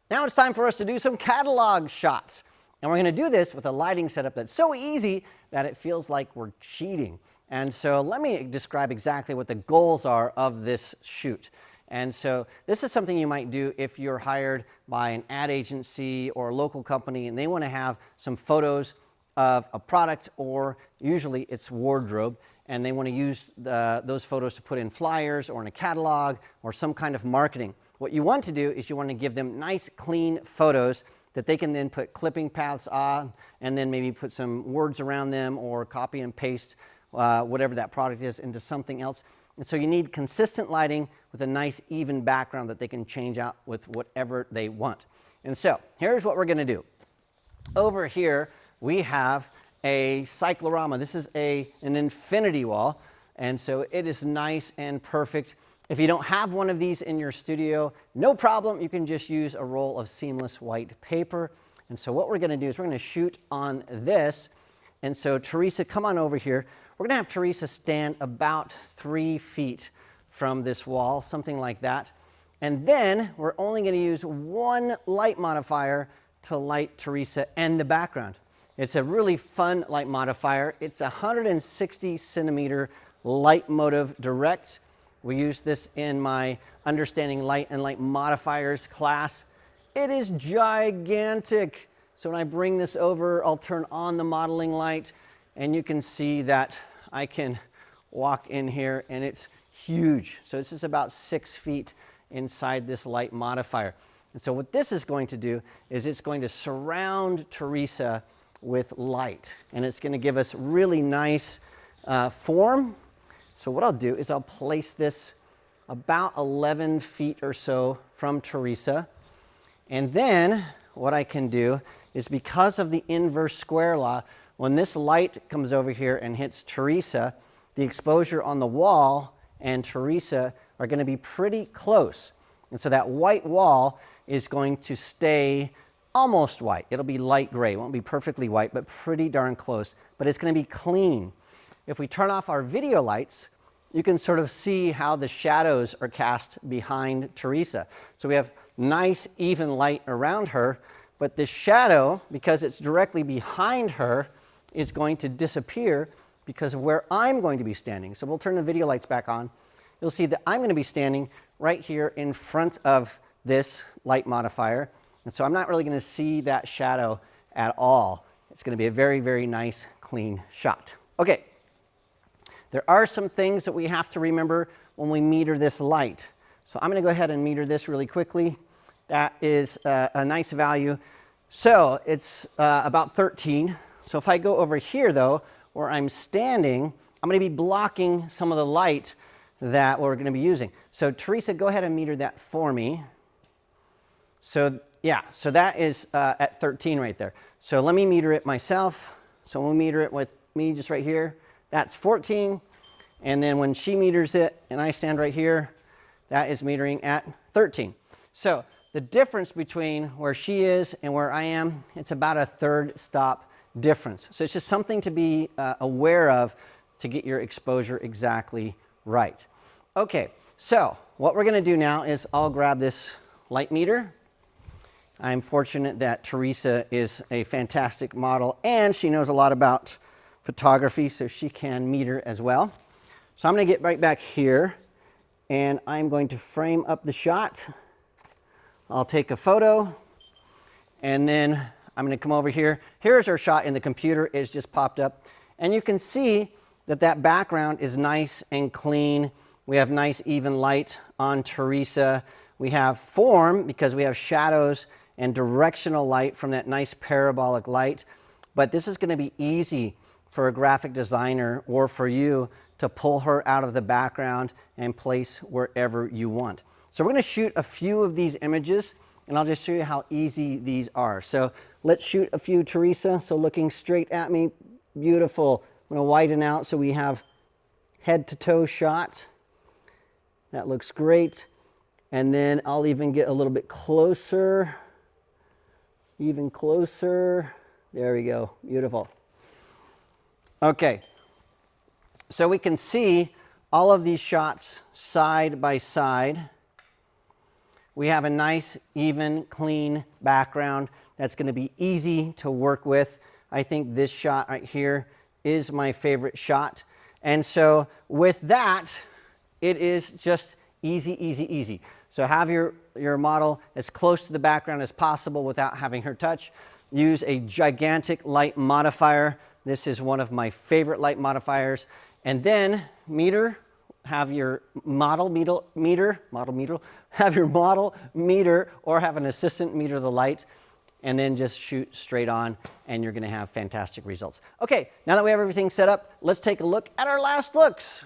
Now it's time for us to do some catalog shots. And we're going to do this with a lighting setup that's so easy that it feels like we're cheating. And so let me describe exactly what the goals are of this shoot. And so this is something you might do if you're hired by an ad agency or a local company and they want to have some photos of a product, or usually it's wardrobe, and they want to use those photos to put in flyers or in a catalog or some kind of marketing. What you want to do is you want to give them nice, clean photos that they can then put clipping paths on and then maybe put some words around them or copy and paste whatever that product is into something else. And so you need consistent lighting with a nice, even background that they can change out with whatever they want. And so here's what we're going to do. Over here, we have a cyclorama. This is an infinity wall, and so it is nice and perfect. If you don't have one of these in your studio, no problem. You can just use a roll of seamless white paper. And so what we're going to do is we're going to shoot on this. And so Teresa, come on over here. We're going to have Teresa stand about 3 feet from this wall, something like that. And then we're only going to use one light modifier to light Teresa and the background. It's a really fun light modifier. It's a 160 centimeter light motive direct. We use this in my Understanding Light and Light Modifiers class. It is gigantic. So when I bring this over, I'll turn on the modeling light and you can see that I can walk in here and it's huge. So this is about 6 feet inside this light modifier. And so what this is going to do is it's going to surround Teresa with light, and it's going to give us really nice form. So what I'll do is I'll place this about 11 feet or so from Teresa, and then what I can do is, because of the inverse square law, when this light comes over here and hits Teresa, the exposure on the wall and Teresa are going to be pretty close, and so that white wall is going to stay almost white. It'll be light gray. It won't be perfectly white, but pretty darn close. But it's going to be clean. If we turn off our video lights, you can sort of see how the shadows are cast behind Teresa. So we have nice, even light around her, but the shadow, because it's directly behind her, is going to disappear because of where I'm going to be standing. So we'll turn the video lights back on. You'll see that I'm going to be standing right here in front of this light modifier. And so I'm not really going to see that shadow at all. It's going to be a very, very nice, clean shot. Okay, there are some things that we have to remember when we meter this light. So I'm going to go ahead and meter this really quickly. That is a nice value. So it's about 13. So if I go over here, though, where I'm standing, I'm going to be blocking some of the light that we're going to be using. So Teresa, go ahead and meter that for me. So yeah, so that is at 13 right there. So let me meter it myself. So we'll meter it with me just right here. That's 14. And then when she meters it and I stand right here, that is metering at 13. So the difference between where she is and where I am, it's about a 1/3 stop difference. So it's just something to be aware of to get your exposure exactly right. Okay, so what we're going to do now is I'll grab this light meter. I'm fortunate that Teresa is a fantastic model and she knows a lot about photography, so she can meter as well. So I'm going to get right back here and I'm going to frame up the shot. I'll take a photo and then I'm going to come over here. Here's our shot in the computer. It's just popped up and you can see that that background is nice and clean. We have nice even light on Teresa. We have form because we have shadows and directional light from that nice parabolic light. But this is going to be easy for a graphic designer or for you to pull her out of the background and place wherever you want. So we're going to shoot a few of these images and I'll just show you how easy these are. So let's shoot a few, Teresa. So looking straight at me, beautiful. I'm going to widen out so we have head to toe shot. That looks great. And then I'll even get a little bit closer. Even closer. There we go. Beautiful. Okay. So we can see all of these shots side by side. we have a nice, even, clean background that's going to be easy to work with. I think this shot right here is my favorite shot. And so with that, it is just easy, easy, easy. So have your model as close to the background as possible without having her touch. Use a gigantic light modifier. This is one of my favorite light modifiers. And then have your model meter, or have an assistant meter the light, and then just shoot straight on, and you're going to have fantastic results. Okay, now that we have everything set up, let's take a look at our last looks.